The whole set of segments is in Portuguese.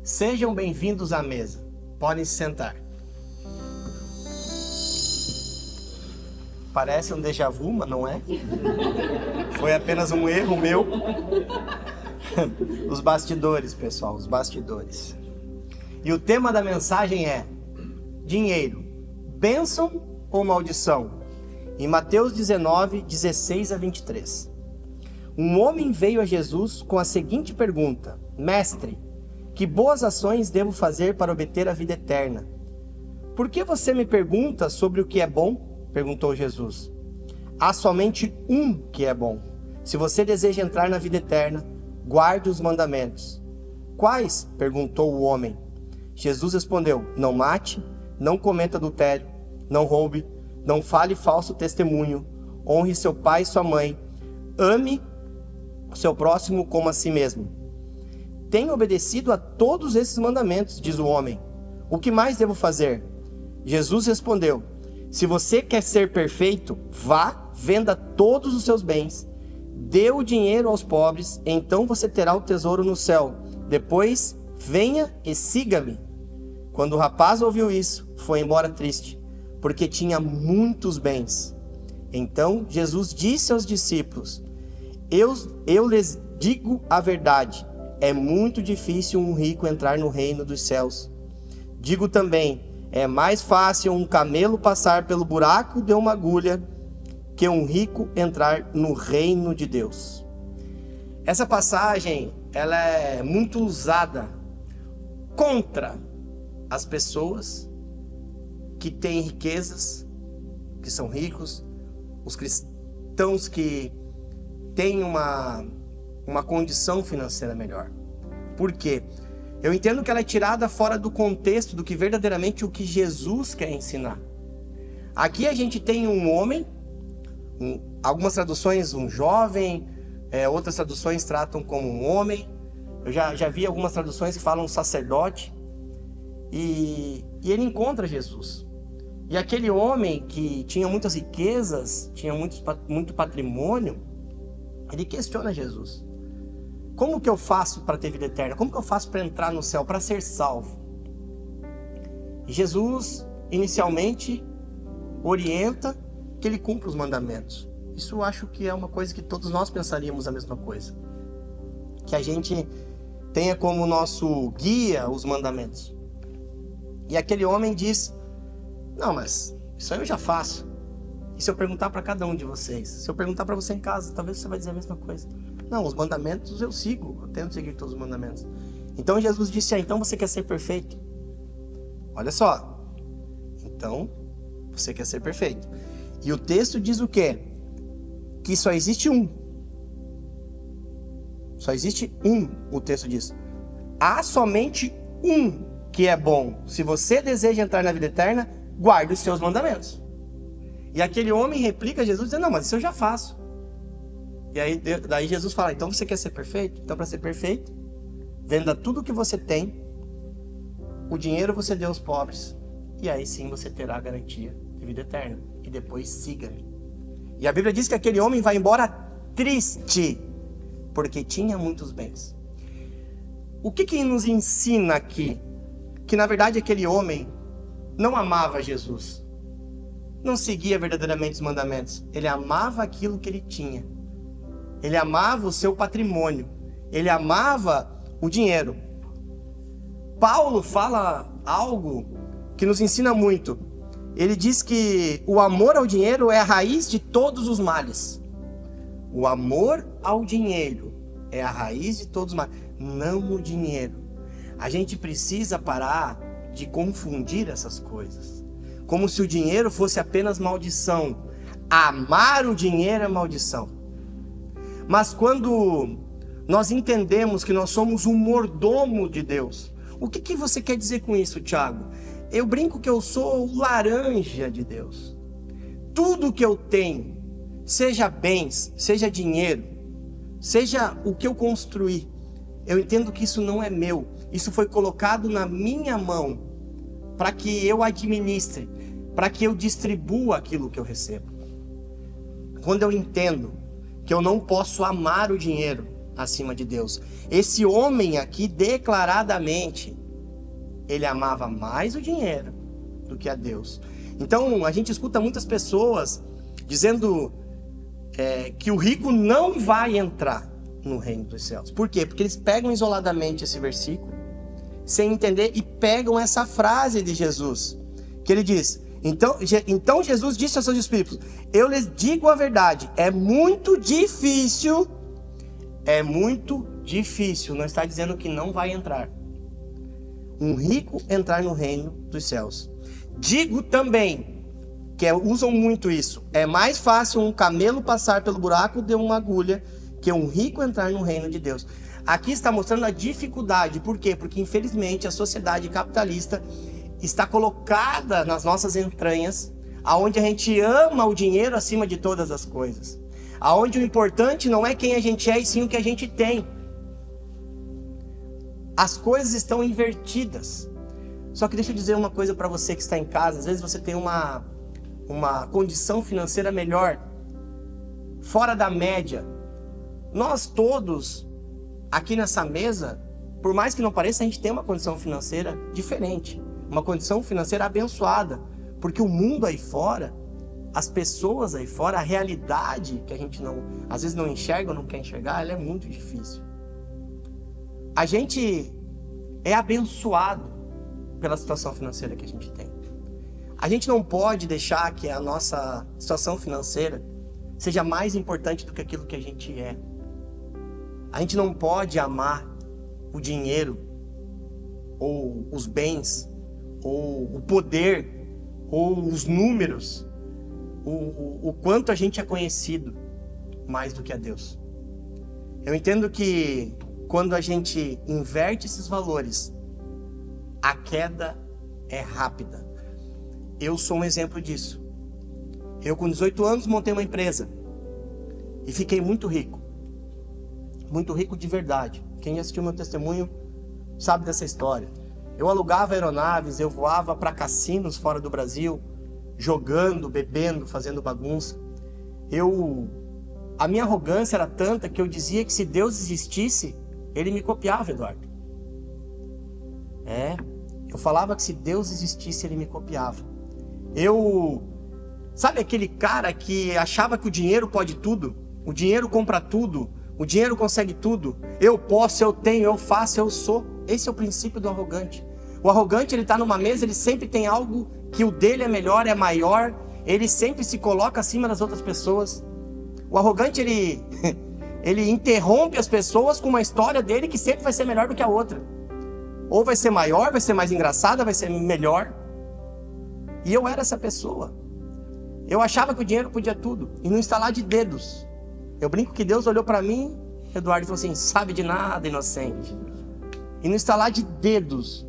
Sejam bem-vindos à mesa. Podem se sentar. Parece um déjà vu, mas não é. Foi apenas um erro meu. Os bastidores, pessoal, os bastidores. E o tema da mensagem é dinheiro, bênção ou maldição? Em Mateus 19, 16 a 23. Um homem veio a Jesus com a seguinte pergunta: Mestre, que boas ações devo fazer para obter a vida eterna? Por que você me pergunta sobre o que é bom? Perguntou Jesus. Há somente um que é bom. Se você deseja entrar na vida eterna, guarde os mandamentos. Quais? Perguntou o homem. Jesus respondeu: não mate, não cometa adultério, não roube, não fale falso testemunho, honre seu pai e sua mãe, ame o seu próximo como a si mesmo. Tenho obedecido a todos esses mandamentos, diz o homem. O que mais devo fazer? Jesus respondeu: se você quer ser perfeito, vá, venda todos os seus bens, dê o dinheiro aos pobres, então você terá o tesouro no céu. Depois, venha e siga-me. Quando o rapaz ouviu isso, foi embora triste, porque tinha muitos bens. Então Jesus disse aos discípulos: Eu lhes digo a verdade, é muito difícil um rico entrar no reino dos céus. Digo também, é mais fácil um camelo passar pelo buraco de uma agulha que um rico entrar no reino de Deus. Essa passagem, ela é muito usada contra as pessoas que têm riquezas, que são ricos, os cristãos que têm uma condição financeira melhor. Por quê? Eu entendo que ela é tirada fora do contexto do que verdadeiramente o que Jesus quer ensinar. Aqui a gente tem um homem, algumas traduções um jovem, outras traduções tratam como um homem. Eu já vi algumas traduções que falam um sacerdote. E ele encontra Jesus. E aquele homem que tinha muitas riquezas, tinha muito patrimônio, ele questiona Jesus. Como que eu faço para ter vida eterna? Como que eu faço para entrar no céu, para ser salvo? E Jesus, inicialmente, orienta que ele cumpra os mandamentos. Isso eu acho que é uma coisa que todos nós pensaríamos a mesma coisa. Que a gente tenha como nosso guia os mandamentos. E aquele homem diz: não, mas isso aí eu já faço. E se eu perguntar para cada um de vocês? Se eu perguntar para você em casa, talvez você vai dizer a mesma coisa. Não, os mandamentos eu sigo, eu tento seguir todos os mandamentos. Então Jesus disse: então você quer ser perfeito? Olha só. Então, você quer ser perfeito. E o texto diz o quê? Que só existe um. Só existe um, o texto diz. Há somente um que é bom. Se você deseja entrar na vida eterna, guarde os seus mandamentos. E aquele homem replica a Jesus dizendo: não, mas isso eu já faço. E aí daí Jesus fala: então você quer ser perfeito? Então, para ser perfeito, venda tudo o que você tem, o dinheiro você dê aos pobres, e aí sim você terá a garantia de vida eterna. E depois siga-me. E a Bíblia diz que aquele homem vai embora triste, porque tinha muitos bens. O que nos ensina aqui? Que na verdade aquele homem não amava Jesus, não seguia verdadeiramente os mandamentos. Ele amava aquilo que ele tinha, ele amava o seu patrimônio, ele amava o dinheiro. Paulo fala algo que nos ensina muito. Ele diz que o amor ao dinheiro é a raiz de todos os males. O amor ao dinheiro é a raiz de todos os males, não o dinheiro. A gente precisa parar de confundir essas coisas. Como se o dinheiro fosse apenas maldição. Amar o dinheiro é maldição. Mas quando nós entendemos que nós somos um mordomo de Deus, o que você quer dizer com isso, Thiago? Eu brinco que eu sou o laranja de Deus. Tudo que eu tenho, seja bens, seja dinheiro, seja o que eu construí, eu entendo que isso não é meu. Isso foi colocado na minha mão para que eu administre, para que eu distribua aquilo que eu recebo. Quando eu entendo que eu não posso amar o dinheiro, acima de Deus. Esse homem aqui, declaradamente, ele amava mais o dinheiro do que a Deus. Então, a gente escuta muitas pessoas dizendo que o rico não vai entrar no reino dos céus. Por quê? Porque eles pegam isoladamente esse versículo, sem entender, e pegam essa frase de Jesus, que ele diz, então Jesus disse aos seus discípulos, eu lhes digo a verdade, é muito difícil, não está dizendo que não vai entrar, um rico entrar no reino dos céus. Digo também, usam muito isso, é mais fácil um camelo passar pelo buraco de uma agulha que um rico entrar no reino de Deus. Aqui está mostrando a dificuldade. Por quê? Porque infelizmente a sociedade capitalista está colocada nas nossas entranhas, aonde a gente ama o dinheiro acima de todas as coisas, aonde o importante não é quem a gente é, e sim o que a gente tem. As coisas estão invertidas. Só que deixa eu dizer uma coisa para você que está em casa. Às vezes você tem uma condição financeira melhor, fora da média. Nós todos, aqui nessa mesa, por mais que não pareça, a gente tem uma condição financeira diferente. Uma condição financeira abençoada. Porque o mundo aí fora, as pessoas aí fora, a realidade que a gente às vezes não enxerga ou não quer enxergar, ela é muito difícil. A gente é abençoado pela situação financeira que a gente tem. A gente não pode deixar que a nossa situação financeira seja mais importante do que aquilo que a gente é. A gente não pode amar o dinheiro, ou os bens, ou o poder, ou os números, o quanto a gente é conhecido, mais do que a Deus. Eu entendo que quando a gente inverte esses valores, a queda é rápida. Eu sou um exemplo disso. Eu, com 18 anos, montei uma empresa e fiquei muito rico. Muito rico de verdade. Quem assistiu meu testemunho sabe dessa história. Eu alugava aeronaves, eu voava para cassinos fora do Brasil, jogando, bebendo, fazendo bagunça. A minha arrogância era tanta que eu dizia que se Deus existisse, Ele me copiava, Eduardo. Eu falava que se Deus existisse, Ele me copiava. Sabe aquele cara que achava que o dinheiro pode tudo? O dinheiro compra tudo, o dinheiro consegue tudo. Eu posso, eu tenho, eu faço, eu sou. Esse é o princípio do arrogante. O arrogante, ele está numa mesa, ele sempre tem algo que o dele é melhor, é maior. Ele sempre se coloca acima das outras pessoas. O arrogante, ele interrompe as pessoas com uma história dele que sempre vai ser melhor do que a outra. Ou vai ser maior, vai ser mais engraçada, vai ser melhor. E eu era essa pessoa. Eu achava que o dinheiro podia tudo. E no estalar de dedos. Eu brinco que Deus olhou para mim, Eduardo, e falou assim, sabe de nada, inocente. E no estalar de dedos,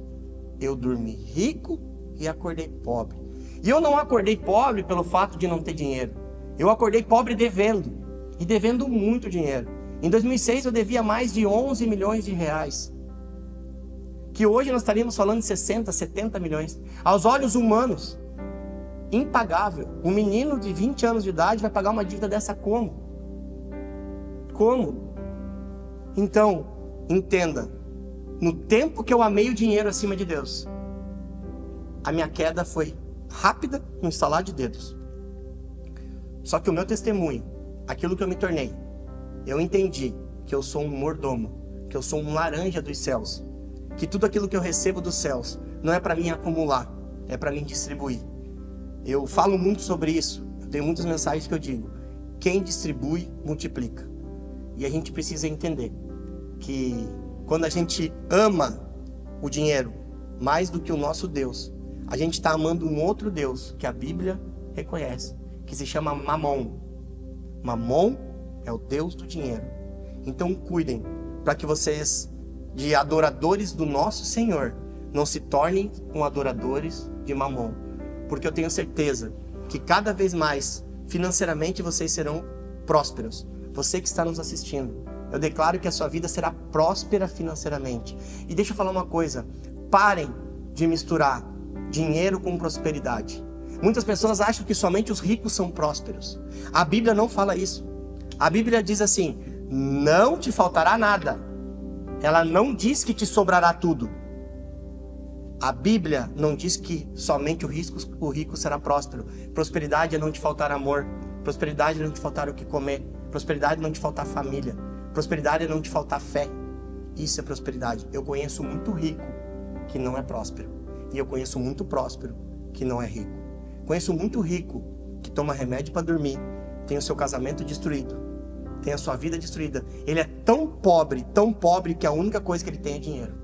eu dormi rico e acordei pobre. E eu não acordei pobre pelo fato de não ter dinheiro. Eu acordei pobre devendo. E devendo muito dinheiro. Em 2006 eu devia mais de 11 milhões de reais. Que hoje nós estaríamos falando de 60, 70 milhões. Aos olhos humanos, impagável. Um menino de 20 anos de idade vai pagar uma dívida dessa como? Como? Então, entenda. No tempo que eu amei o dinheiro acima de Deus, a minha queda foi rápida, no estalar de dedos. Só que o meu testemunho, aquilo que eu me tornei, eu entendi que eu sou um mordomo, que eu sou um laranja dos céus, que tudo aquilo que eu recebo dos céus não é para mim acumular, é para mim distribuir. Eu falo muito sobre isso, eu tenho muitas mensagens que eu digo, quem distribui, multiplica. E a gente precisa entender que quando a gente ama o dinheiro mais do que o nosso Deus, a gente está amando um outro Deus que a Bíblia reconhece, que se chama Mamon. Mamon é o Deus do dinheiro. Então cuidem para que vocês, de adoradores do nosso Senhor, não se tornem adoradores de Mamon. Porque eu tenho certeza que cada vez mais, financeiramente, vocês serão prósperos. Você que está nos assistindo, eu declaro que a sua vida será próspera financeiramente. E deixa eu falar uma coisa, parem de misturar dinheiro com prosperidade. Muitas pessoas acham que somente os ricos são prósperos. A Bíblia não fala isso. A Bíblia diz assim, não te faltará nada. Ela não diz que te sobrará tudo. A Bíblia não diz que somente o rico será próspero. Prosperidade é não te faltar amor. Prosperidade é não te faltar o que comer. Prosperidade é não te faltar família. Prosperidade é não te faltar fé. Isso é prosperidade. Eu conheço muito rico que não é próspero. E eu conheço muito próspero que não é rico. Conheço muito rico que toma remédio para dormir, tem o seu casamento destruído, tem a sua vida destruída. Ele é tão pobre que a única coisa que ele tem é dinheiro.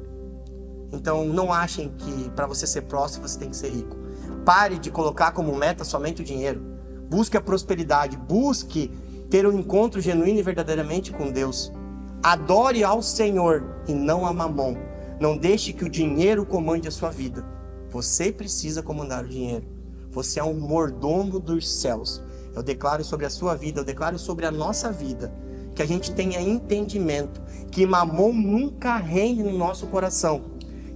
Então não achem que para você ser próspero você tem que ser rico. Pare de colocar como meta somente o dinheiro. Busque a prosperidade, busque ter um encontro genuíno e verdadeiramente com Deus. Adore ao Senhor e não a Mamon. Não deixe que o dinheiro comande a sua vida. Você precisa comandar o dinheiro. Você é um mordomo dos céus. Eu declaro sobre a sua vida, eu declaro sobre a nossa vida, que a gente tenha entendimento, que Mamon nunca reine no nosso coração,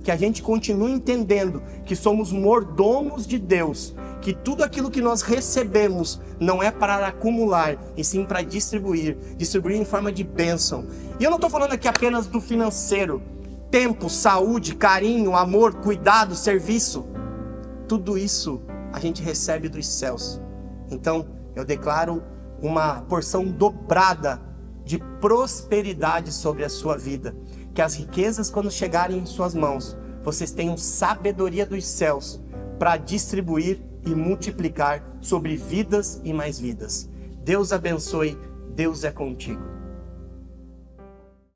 que a gente continue entendendo que somos mordomos de Deus, que tudo aquilo que nós recebemos não é para acumular, e sim para distribuir em forma de bênção. E eu não estou falando aqui apenas do financeiro, tempo, saúde, carinho, amor, cuidado, serviço, tudo isso a gente recebe dos céus. Então eu declaro uma porção dobrada de prosperidade sobre a sua vida. Que as riquezas, quando chegarem em suas mãos, vocês tenham sabedoria dos céus para distribuir e multiplicar sobre vidas e mais vidas. Deus abençoe, Deus é contigo.